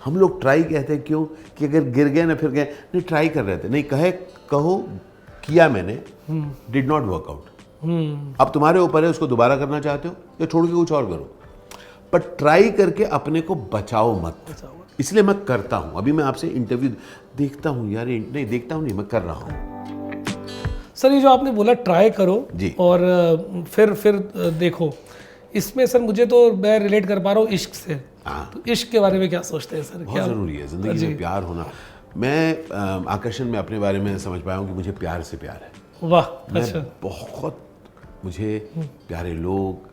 हम लोग ट्राई कहते हैं क्यों कि अगर गिर गए ना फिर गए, नहीं ट्राई कर रहे थे, नहीं कहो किया मैंने, डिड नॉट वर्क आउट। अब तुम्हारे ऊपर है उसको दोबारा करना चाहते हो या छोड़ के कुछ और करो, पर ट्राई करके अपने को बचाओ मत। इसलिए मैं करता हूं। अभी मैं आपसे इंटरव्यू देखता हूं यार, नहीं देखता हूं, नहीं मैं कर रहा हूं। सर ये जो आपने बोला ट्राई करो जी। और फिर देखो, इसमें सर मुझे तो मैं रिलेट कर पा रहा हूँ इश्क से। तो इश्क के बारे में क्या सोचते हैं सर? बहुत ज़रूरी है ज़िंदगी में प्यार होना। मैं आकर्षण में अपने बारे में समझ पाया हूँ कि मुझे प्यार से प्यार है। वाह, अच्छा। बहुत मुझे प्यारे लोग,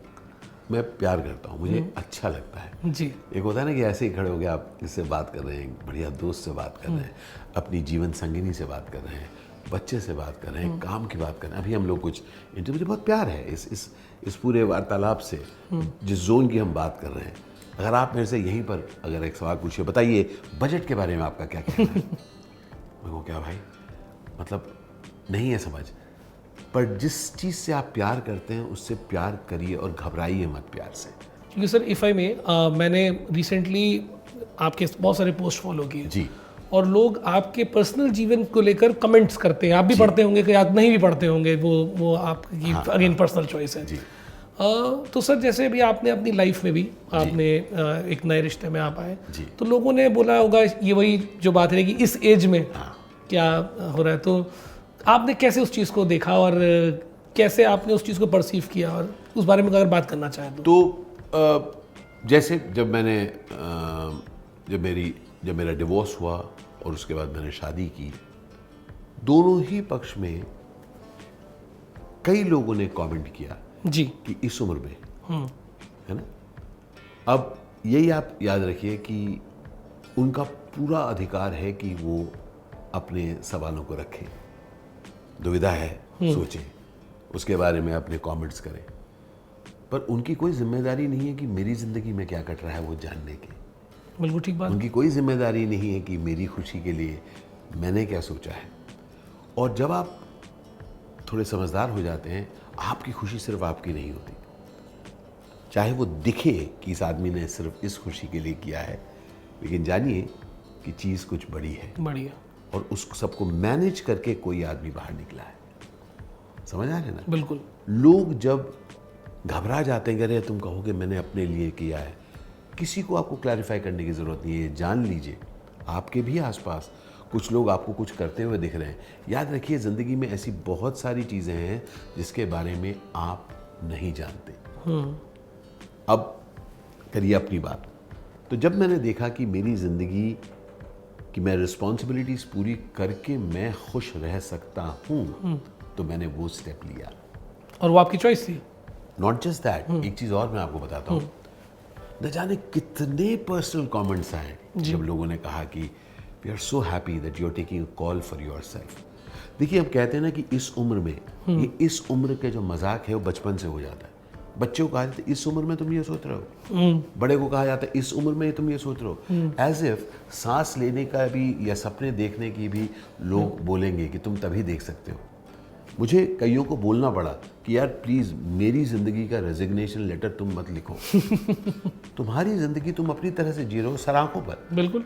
मैं प्यार करता हूँ, मुझे अच्छा लगता है जी। एक होता है ना कि ऐसे ही खड़े हो गए, आप इससे बात कर रहे हैं, बढ़िया दोस्त से बात कर रहे हैं, अपनी जीवन संगिनी से बात कर रहे हैं, बच्चे से बात कर रहे हैं, काम की बात कर रहे हैं। अभी हम लोग कुछ इंटरव्यू, मुझे बहुत प्यार है इस पूरे वार्तालाप से, जिस जोन की हम बात कर रहे हैं। अगर आप मेरे से यहीं पर अगर एक सवाल पूछिए, बताइए बजट के बारे में आपका क्या कहना है, मैं कहूँ क्या भाई, मतलब नहीं है समझ, पर जिस चीज़ से आप प्यार करते हैं उससे प्यार करिए और घबराइए मत प्यार से। क्योंकि सर इफ़ आई में मैंने रिसेंटली आपके बहुत सारे पोस्ट फॉलो किए जी। और लोग आपके पर्सनल जीवन को लेकर कमेंट्स करते हैं। आप भी पढ़ते होंगे कि आप नहीं भी पढ़ते होंगे, वो आपकी अगेन पर्सनल चॉइस है जी। तो सर जैसे अभी आपने अपनी लाइफ में भी आपने एक नए रिश्ते में आप आए, जी। तो लोगों ने बोला होगा ये वही जो बात है कि इस एज में क्या हो रहा है, तो आपने कैसे उस चीज़ को देखा और कैसे आपने उस चीज़ को परसीव किया, और उस बारे में अगर बात करना चाहें तो जैसे जब मैंने जब मेरा डिवोर्स हुआ और उसके बाद मैंने शादी की, दोनों ही पक्ष में कई लोगों ने कमेंट किया जी कि इस उम्र में, है ना। अब यही आप याद रखिए कि उनका पूरा अधिकार है कि वो अपने सवालों को रखें, दुविधा है, सोचें, उसके बारे में अपने कमेंट्स करें, पर उनकी कोई जिम्मेदारी नहीं है कि मेरी ज़िंदगी में क्या कट रहा है वो जानने की। बिल्कुल ठीक बात। उनकी कोई जिम्मेदारी नहीं है कि मेरी खुशी के लिए मैंने क्या सोचा है। और जब आप थोड़े समझदार हो जाते हैं, आपकी खुशी सिर्फ आपकी नहीं होती, चाहे वो दिखे कि इस आदमी ने सिर्फ इस खुशी के लिए किया है, लेकिन जानिए कि चीज़ कुछ बड़ी है, बढ़िया, और उस सबको मैनेज करके कोई आदमी बाहर निकला है। समझ आ रहे ना? बिल्कुल। लोग जब घबरा जाते हैं, कह रहे तुम कहोगे मैंने अपने लिए किया है, किसी को आपको क्लैरिफाई करने की ज़रूरत नहीं है। जान लीजिए आपके भी आसपास कुछ लोग आपको कुछ करते हुए दिख रहे हैं। याद रखिए ज़िंदगी में ऐसी बहुत सारी चीज़ें हैं जिसके बारे में आप नहीं जानते। अब करिए अपनी बात। तो जब मैंने देखा कि मेरी ज़िंदगी कि मैं रिस्पॉन्सिबिलिटीज़ पूरी करके मैं खुश रह सकता हूँ, तो मैंने वो स्टेप लिया। और वो आपकी चॉइस थी। नॉट जस्ट दैट, एक चीज़ और मैं आपको बताता हूँ। न जाने कितने पर्सनल कमेंट्स आए जब लोगों ने कहा कि we are so happy that you are taking a call for yourself. देखिए, हम कहते हैं ना कि इस उम्र में, ये इस उम्र के जो मजाक है वो बचपन से हो जाता है। बच्चों को कहा जाता है इस उम्र में तुम ये सोच रहे हो, बड़े को कहा जाता है इस उम्र में तुम ये सोच रहे हो। एज इफ सांस लेने का भी या सपने देखने की भी लोग बोलेंगे कि तुम तभी देख सकते हो। मुझे कईयों को बोलना पड़ा कि यार प्लीज़ मेरी ज़िंदगी का रेजिग्नेशन लेटर तुम मत लिखो। तुम्हारी ज़िंदगी तुम अपनी तरह से जी रहे हो सराखों पर। बिल्कुल।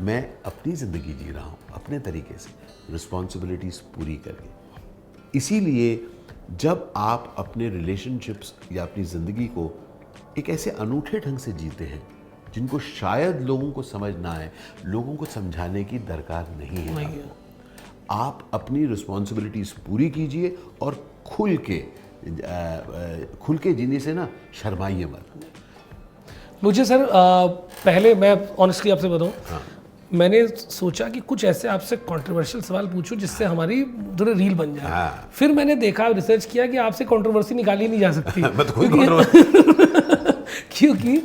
मैं अपनी ज़िंदगी जी रहा हूँ अपने तरीके से, रिस्पॉन्सिबिलिटीज़ पूरी करके। इसीलिए जब आप अपने रिलेशनशिप्स या अपनी ज़िंदगी को एक ऐसे अनूठे ढंग से जीते हैं जिनको शायद लोगों को समझ ना आए, लोगों को समझाने की दरकार नहीं है। आप अपनी रिस्पॉन्सिबिलिटीज़ पूरी कीजिए और खुल के जीने से ना शर्माइए मत। मुझे सर पहले मैं ऑनेस्टली आपसे बताऊं, मैंने सोचा कि कुछ ऐसे आपसे कंट्रोवर्शियल सवाल पूछूं जिससे हमारी थोड़ी रील बन जाए। फिर मैंने देखा, रिसर्च किया कि आपसे कंट्रोवर्सी निकाली नहीं जा सकती। क्योंकि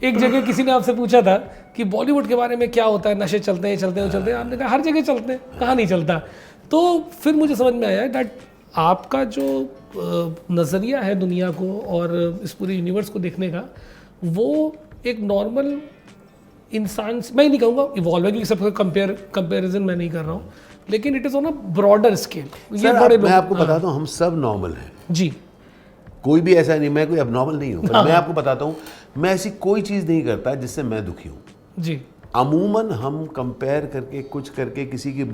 एक जगह किसी ने आपसे पूछा था कि बॉलीवुड के बारे में क्या होता है, नशे चलते हैं चलते हैं चलते हैं, आपने कहा हर जगह चलते हैं, कहाँ नहीं चलता। तो फिर मुझे समझ में आया दैट आपका जो नज़रिया है दुनिया को और इस पूरे यूनिवर्स को देखने का, वो एक नॉर्मल इंसान, मैं नहीं कहूँगा इवॉल्व है क्योंकि सबका कंपेरिजन मैं नहीं कर रहा हूँ, लेकिन it is on a broader scale. ये बड़े मैं आपको बताता हूँ, हम सब नॉर्मल हैं जी, कोई भी ऐसा नहीं, मैं कोई अब नॉर्मल नहीं हूँ। मैं आपको बताता हूँ, मैं ऐसी कोई चीज़ नहीं करता जिससे मैं दुखी हूँ जी। अमूमन हम कंपेयर करके कुछ करके किसी की,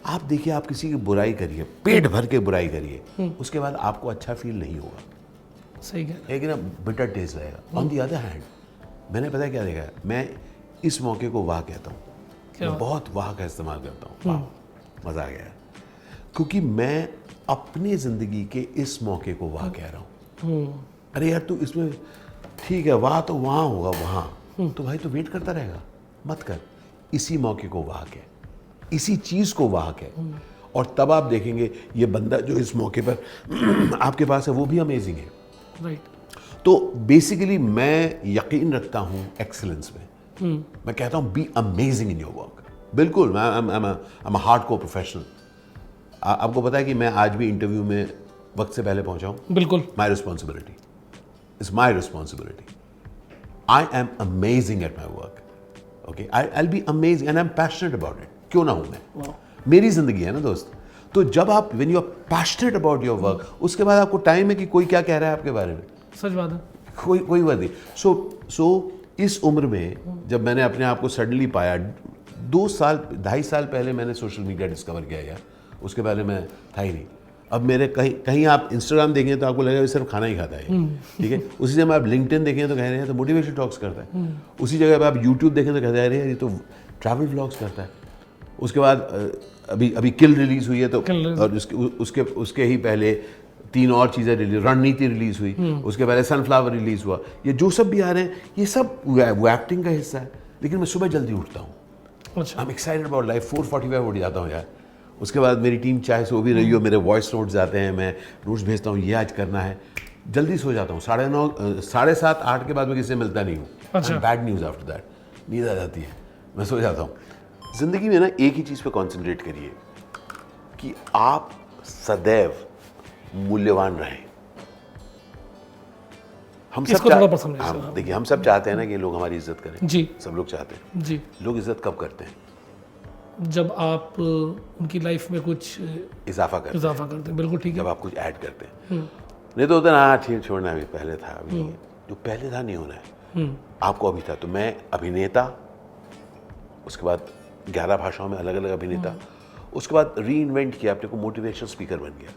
आप देखिए आप किसी की बुराई करिए, पेट भर के बुराई करिए, उसके बाद आपको अच्छा फील नहीं होगा, सही है। लेकिन अब बिटर टेस्ट रहेगा। ऑन दी अदर हैंड मैंने पता है क्या देखा है, मैं इस मौके को वाह कहता हूँ, मैं बहुत वाह का इस्तेमाल करता हूँ, वाह मज़ा आ गया, क्योंकि मैं अपनी ज़िंदगी के इस मौके को वाह कह रहा हूँ। अरे यार तू इसमें ठीक है, वाह तो वहाँ होगा, वहाँ तो भाई तो वेट करता रहेगा, मत कर, इसी मौके को वाह कह, इसी चीज़ को वाह कह, और तब आप देखेंगे ये बंदा जो इस मौके पर आपके पास है वो भी अमेजिंग है। राइट। तो बेसिकली मैं यकीन रखता हूँ एक्सीलेंस में। मैं कहता हूँ be amazing in your work. बिल्कुल, आई एम हार्डकोर प्रोफेशनल। आपको पता है कि मैं आज भी इंटरव्यू में वक्त से पहले पहुंचा हूँ। बिल्कुल। My responsibility, it's my responsibility. I am amazing at my work, okay, I be amazing and I am passionate about it. क्यों ना हूँ मैं, मेरी जिंदगी है ना दोस्त। तो जब आप when you are passionate about your work, उसके बाद आपको टाइम है कि कोई क्या कह रहा है आपके बारे में, सच बात है, कोई बात नहीं। सो इस उम्र में जब मैंने अपने आप को सडनली पाया, 2.5 साल पहले मैंने सोशल मीडिया डिस्कवर किया यार, उसके पहले मैं था ही नहीं। अब मेरे कहीं आप इंस्टाग्राम देखें तो आपको लगेगा ये सिर्फ खाना ही खाता है, ठीक है। उसी जगह आप लिंक्डइन देखें तो कह रहे हैं तो मोटिवेशन टॉक्स करता है, उसी जगह पर आप यूट्यूब देखें तो कहते हैं ये तो ट्रैवल व्लॉग्स करता है। उसके बाद अभी किल रिलीज हुई है तो, और उसके ही पहले 3 और चीज़ें रिलीज, रणनीति रिलीज हुई, उसके पहले सनफ्लावर रिलीज हुआ। ये जो सब भी आ रहे हैं ये सब वो एक्टिंग का हिस्सा है। लेकिन मैं सुबह जल्दी उठता हूँ, अच्छा, I am excited about life. 4:45 उठ जाता हूँ यार। उसके बाद मेरी टीम चाहे सो भी रही हो, मेरे वॉइस नोट्स आते हैं, मैं नोट्स भेजता हूँ, ये आज करना है, जल्दी सो जाता हूँ। 9:30 7:30 8 के बाद मैं किसी से मिलता नहीं हूँ। अच्छा। बैड न्यूज़ आफ्टर दैट, नींद आ जाती है, मैं सो जाता हूँ। ज़िंदगी में ना एक ही चीज़ पे कॉन्सेंट्रेट करिए कि आप सदैव मूल्यवान रहें। हम सब देखिए हम सब चाहते हैं ना कि लोग हमारी इज्जत करें जी, सब लोग चाहते हैं जी। लोग इज्जत कब करते हैं? जब आप उनकी लाइफ में कुछ इजाफा करते हैं। बिल्कुल ठीक है। जब आप कुछ ऐड करते हैं। नहीं तो होता ना, हाँ ठीक छोड़ना, अभी पहले था, अभी नहीं है। जो पहले था नहीं होना है, आपको अभी था। तो मैं अभिनेता, उसके बाद 11 भाषाओं में अलग अलग अभिनेता, उसके बाद री इन्वेंट किया अपने को, मोटिवेशनल स्पीकर बन गया।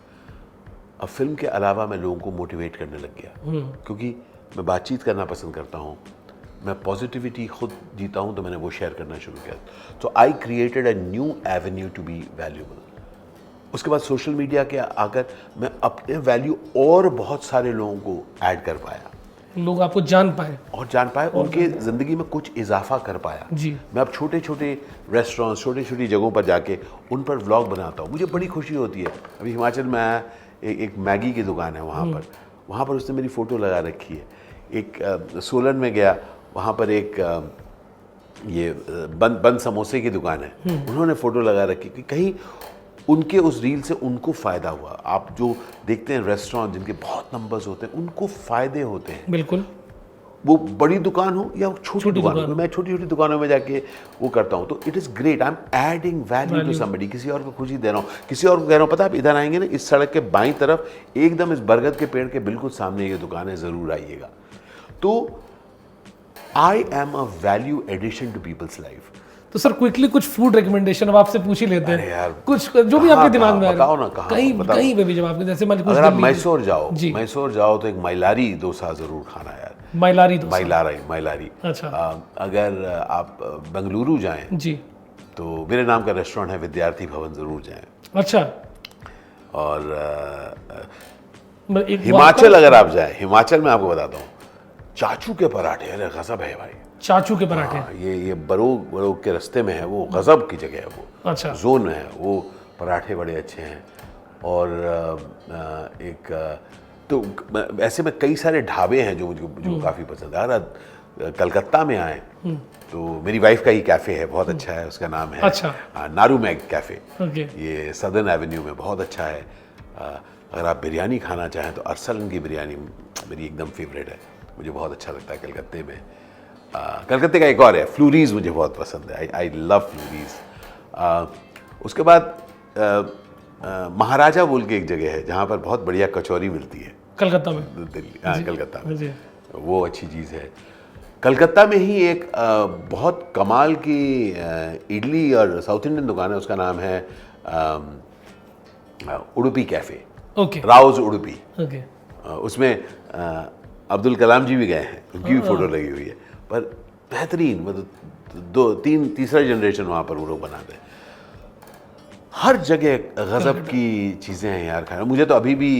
अब फिल्म के अलावा मैं लोगों को मोटिवेट करने लग गया, क्योंकि मैं बातचीत करना पसंद करता हूँ, मैं पॉजिटिविटी खुद जीता हूँ, तो मैंने वो शेयर करना शुरू किया। तो I created a new avenue to be valuable. उसके बाद सोशल मीडिया के आकर मैं अपने वैल्यू और बहुत सारे लोगों को ऐड कर पाया, लोग आपको जान पाए, उनके ज़िंदगी में कुछ इजाफा कर पाया जी। मैं अब छोटे छोटे रेस्टोरेंट्स, छोटी छोटी जगहों पर जाके उन पर व्लॉग बनाता हूँ। मुझे बड़ी खुशी होती है। अभी हिमाचल में आया, एक मैगी की दुकान है वहाँ पर उसने मेरी फ़ोटो लगा रखी है। एक सोलन में गया, वहाँ पर एक ये बंद समोसे की दुकान है, उन्होंने फ़ोटो लगा रखी कि कहीं उनके उस रील से उनको फ़ायदा हुआ। आप जो देखते हैं रेस्टोरेंट जिनके बहुत नंबर्स होते हैं, उनको फ़ायदे होते हैं। बिल्कुल, वो बड़ी दुकान हो या छोटी दुकान हो, मैं छोटी छोटी दुकानों में जाके वो करता हूँ। तो it is great, I am adding value to somebody. किसी और को खुशी दे रहा हूँ, किसी और को कह रहा हूँ, पता आप इधर आएंगे ना, इस सड़क के बाईं तरफ एकदम इस बरगद के पेड़ के बिल्कुल सामने ये दुकान है, ज़रूर आइएगा। तो I am a value addition to people's life. तो सर क्विकली कुछ फूड रिकमेंडेशन अब आपसे पूछ ही लेते हैं। यार, कुछ जो भी आपके दिमाग में आ रहा है, कहीं पे भी, जब आपके जैसे अगर आप मैसूर जाओ तो एक माइलारी डोसा जरूर खाना यार। माइलारी। अच्छा। अगर आप बेंगलुरु जाएं जी, तो मेरे नाम का रेस्टोरेंट है, विद्यार्थी भवन, जरूर जाएं। अच्छा। और हिमाचल अगर आप जाएं, हिमाचल में आपको बताता हूँ, चाचू के पराठे, अरे गजब है भाई। चाचू के पराठे, ये बरोग के रास्ते में है, वो गजब की जगह है, वो अच्छा जोन है, वो पराठे बड़े अच्छे हैं। और तो ऐसे में कई सारे ढाबे हैं जो काफ़ी पसंद है। अगर कलकत्ता में आए तो मेरी वाइफ का ही कैफ़े है, बहुत अच्छा है, उसका नाम है अच्छा नारू मैग कैफ़े। ओके। ये सदर्न एवेन्यू में बहुत अच्छा है। अगर आप बिरयानी खाना चाहें तो अरसलन की बिरयानी मेरी एकदम फेवरेट है, मुझे बहुत अच्छा लगता है कलकत्ते में। कलकत्ते का एक और है फ्लूरीज, मुझे बहुत पसंद है, आई लव फ्लूरीज। उसके बाद महाराजा बोल के एक जगह है जहाँ पर बहुत बढ़िया कचौरी मिलती है, कलकत्ता में, दिल्ली, हाँ कलकत्ता में, वो अच्छी चीज़ है। कलकत्ता में ही एक बहुत कमाल की इडली और साउथ इंडियन दुकान है, उसका नाम है Udupi cafe, okay Rouse Udupi. Okay उसमें अब्दुल कलाम जी भी गए हैं, उनकी भी फोटो लगी हुई है। पर बेहतरीन, मतलब तीसरा जनरेशन वहाँ पर वो लोग बनाते हैं। हर जगह गज़ब की चीज़ें हैं यार खाना। मुझे तो अभी भी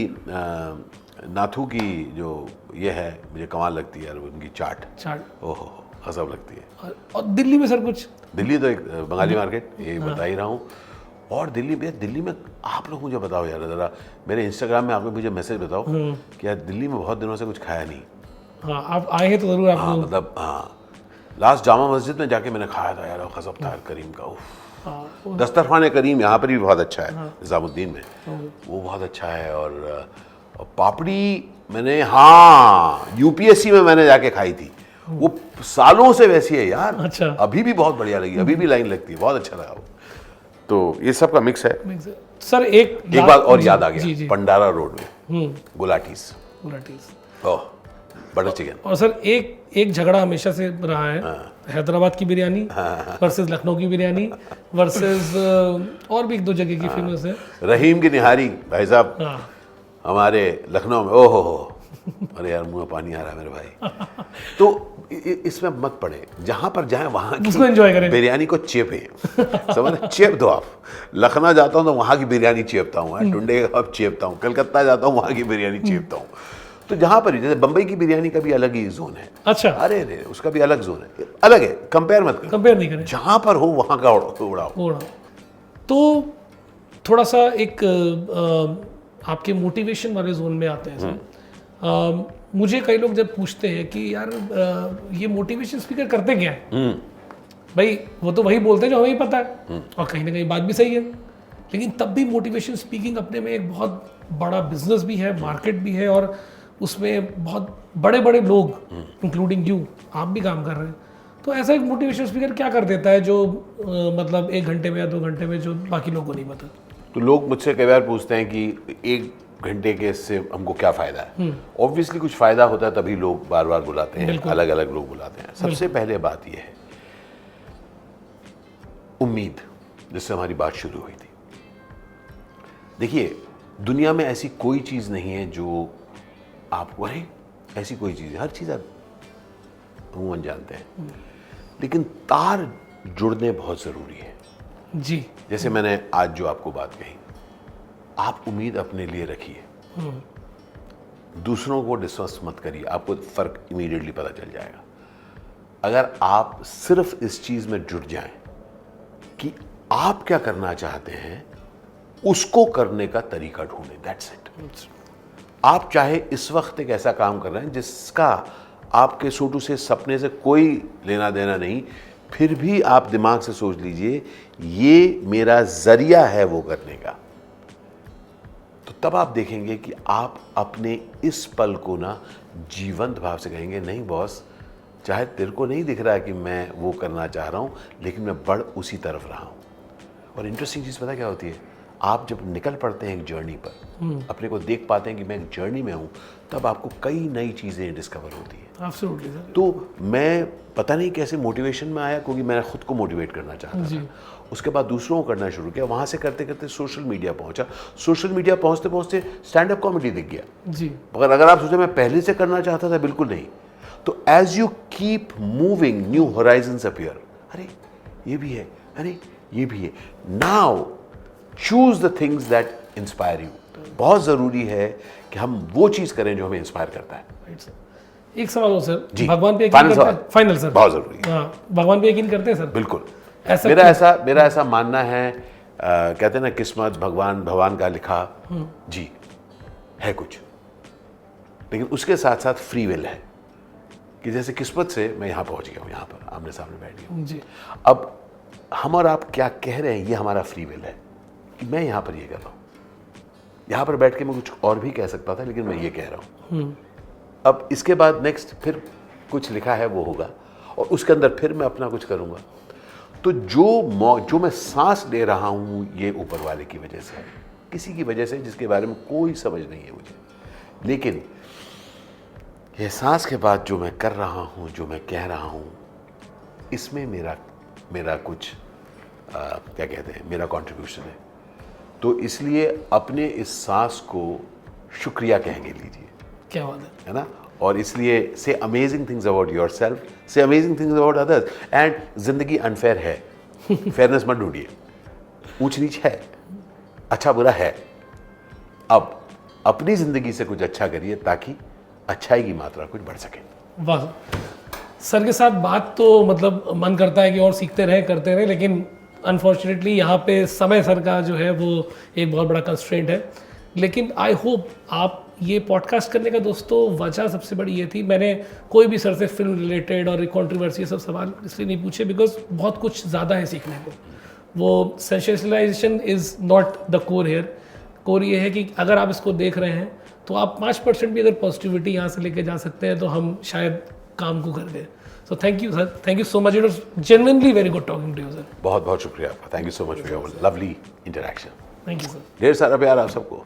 नाथू की जो ये है मुझे कमाल लगती है यार, उनकी चाट ओहो गज़ब लगती है। और दिल्ली में सर कुछ? दिल्ली तो एक बंगाली मार्केट, ये बता ही रहा हूँ। और दिल्ली में आप लोग मुझे बताओ यार ज़रा, मेरे इंस्टाग्राम में आप लोग मुझे मैसेज बताओ कि यार दिल्ली में बहुत दिनों से कुछ खाया नहीं। हाँ, आप आए हैं तो ज़रूर आपको। हाँ मतलब हाँ, लास्ट जामा मस्जिद में जाके मैंने खाया था यार, गज़ब था करीम का। उफ, दस्तरखान करीम यहाँ पर भी बहुत अच्छा है, निज़ामुद्दीन में वो बहुत अच्छा है। और पापड़ी मैंने हाँ यूपीएससी में मैंने जाके खाई थी, वो सालों से वैसी है यार। अच्छा। अभी भी बहुत बढ़िया लगी, अभी भी लाइन लगती है, बहुत अच्छा लगा वो। तो ये सब का मिक्स है। सर एक बात और याद आ गया, पंडारा रोड में गुलाटीज ओह बटर चिकन। और सर एक झगड़ा हमेशा से रहा है, हैदराबाद की बिरयानी वर्सेस लखनऊ की बिरयानी वर्सेस और भी एक दो जगह की फेमस है, रहीम की निहारी भाई साहब हमारे लखनऊ में, ओहो हो अरे यार मुंह में पानी आ रहा है मेरे भाई। तो इसमें मत पड़े, जहां पर जाए वहां की एंजॉय करें, बिरयानी को चेपे, समझ चेप दो आप। लखनऊ जाता हूँ तो वहां की बिरयानी चेपता हूँ, टुंडे का चेपता हूँ, कलकत्ता जाता हूँ वहां की बिरयानी चेपता हूँ। तो जहां पर जैसे बंबई की बिरयानी का भी अलग ही जोन है। अच्छा। अरे उसका भी अलग जोन है, अलग है, कंपेयर मत करो, कंपेयर नहीं करें, जहां पर हो वहां का उड़ाओ। तो थोड़ा सा एक आपके मोटिवेशन वाले जोन में आते हैं सर। मुझे कई लोग जब पूछते हैं कि यार ये मोटिवेशन स्पीकर करते क्या है, भाई वो तो वही बोलते हैं जो हमें ही पता है, और कहीं ना कहीं बात भी सही है, लेकिन तब भी मोटिवेशन स्पीकिंग अपने में एक बहुत बड़ा बिजनेस भी है, मार्केट भी है, और उसमें बहुत बड़े बड़े लोग इंक्लूडिंग यू, आप भी काम कर रहे हैं। तो ऐसा एक मोटिवेशन स्पीकर क्या कर देता है जो मतलब 1 घंटे में या 2 घंटे में जो बाकी लोगों को नहीं पता? तो लोग मुझसे कई बार पूछते हैं कि 1 घंटे के इससे हमको क्या फ़ायदा है। ऑब्वियसली कुछ फ़ायदा होता है तभी लोग बार बार बुलाते हैं, अलग अलग लोग बुलाते हैं। सबसे पहले बात यह है उम्मीद, जिससे हमारी बात शुरू हुई थी। देखिए दुनिया में ऐसी कोई चीज़ नहीं है जो आपको, अरे ऐसी कोई चीज़ है, हर चीज़ आप अमूमन जानते हैं, लेकिन तार जुड़ने बहुत ज़रूरी है जी। जैसे मैंने आज जो आपको बात कही, आप उम्मीद अपने लिए रखिए, दूसरों को डिस्कस मत करिए, आपको फ़र्क इमीडिएटली पता चल जाएगा। अगर आप सिर्फ इस चीज़ में जुट जाएं कि आप क्या करना चाहते हैं, उसको करने का तरीका ढूंढें, दैट्स इट। आप चाहे इस वक्त एक ऐसा काम कर रहे हैं जिसका आपके सोटू से सपने से कोई लेना देना नहीं, फिर भी आप दिमाग से सोच लीजिए ये मेरा जरिया है वो करने का। तो तब आप देखेंगे कि आप अपने इस पल को ना जीवंत भाव से कहेंगे, नहीं बॉस, चाहे तेरे को नहीं दिख रहा है कि मैं वो करना चाह रहा हूं, लेकिन मैं बढ़ उसी तरफ रहा हूं। और इंटरेस्टिंग चीज़ पता क्या होती है, आप जब निकल पड़ते हैं एक जर्नी पर, अपने को देख पाते हैं कि मैं एक जर्नी में हूं, तब आपको कई नई चीज़ें डिस्कवर होती हैं। Absolutely, sir. तो मैं पता नहीं कैसे मोटिवेशन में आया, क्योंकि मैंने खुद को मोटिवेट करना चाहता था। उसके बाद दूसरों को करना शुरू किया, वहाँ से करते करते सोशल मीडिया पहुँचा। सोशल मीडिया पहुँचते पहुँचते स्टैंड अप कॉमेडी दिख गया जी। मगर अगर आप सोचें मैं पहले से करना चाहता था, बिल्कुल नहीं। तो as you keep moving new horizons appear, अरे ये भी है, अरे ये भी है। Now choose the things that inspire you. बहुत ज़रूरी है कि हम वो चीज़ करें जो हमें इंस्पायर करता है। एक सवाल हो सर, जी, भगवान पे यकीन करते हैं? फाइनल सर, बहुत ज़रूरी है। हाँ, भगवान पे यकीन करते हैं सर? बिल्कुल। ऐसा मेरा ऐसा मानना है, कहते हैं ना किस्मत भगवान का लिखा, जी है कुछ, लेकिन उसके साथ साथ फ्री विल है कि जैसे किस्मत से मैं यहाँ पहुँच गया हूँ, यहाँ पर आमने सामने बैठ गया हूँ जी। अब हम और आप क्या कह रहे हैं, ये हमारा फ्री विल है कि मैं यहाँ पर ये कर रहा हूँ। यहाँ पर बैठ के मैं कुछ और भी कह सकता था, लेकिन मैं ये कह रहा हूँ। अब इसके बाद नेक्स्ट फिर कुछ लिखा है वो होगा, और उसके अंदर फिर मैं अपना कुछ करूँगा। तो जो मैं सांस ले रहा हूँ, ये ऊपर वाले की वजह से है, किसी की वजह से जिसके बारे में कोई समझ नहीं है मुझे, लेकिन एहसास के बाद जो मैं कर रहा हूँ, जो मैं कह रहा हूँ, इसमें मेरा कुछ क्या कहते हैं, मेरा कंट्रीब्यूशन है। तो इसलिए अपने इस सांस को शुक्रिया कहेंगे, लीजिए। क्या बात है ना? और इसलिए say amazing things about yourself, say amazing things about others. And जिंदगी अनफेयर है, फेयरनेस मत ढूंढिए, ऊंच नीच है, अच्छा बुरा है। अब अपनी जिंदगी से कुछ अच्छा करिए ताकि अच्छाई की मात्रा कुछ बढ़ सके। वाह सर के साथ बात तो मतलब मन करता है कि और सीखते रहे, करते रहे, लेकिन अनफॉर्चुनेटली यहाँ पे समय सर का जो है वो एक बहुत बड़ा कंस्ट्रेंट है। लेकिन आई होप आप ये पॉडकास्ट करने का दोस्तों वजह सबसे बड़ी ये थी, मैंने कोई भी सर से फिल्म रिलेटेड और कंट्रोवर्सी सब सवाल इसलिए नहीं पूछे बिकॉज बहुत कुछ ज़्यादा है सीखने को। वो sensationalisation is not the core here. Core ये है कि अगर आप इसको देख रहे हैं तो आप 5% भी अगर पॉजिटिविटी यहाँ से लेके जा सकते हैं तो हम शायद काम को कर दें। So thank you sir, thank you so much, it was genuinely very good talking to you sir. बहुत बहुत शुक्रिया आपका, thank you so much for your lovely interaction. Thank you sir, ढेर सारा प्यार आप सबको।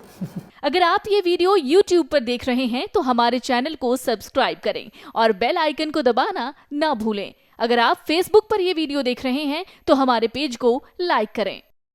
अगर आप ये वीडियो YouTube पर देख रहे हैं तो हमारे चैनल को सब्सक्राइब करें और बेल आइकन को दबाना ना भूलें। अगर आप Facebook पर ये वीडियो देख रहे हैं तो हमारे पेज को लाइक करें।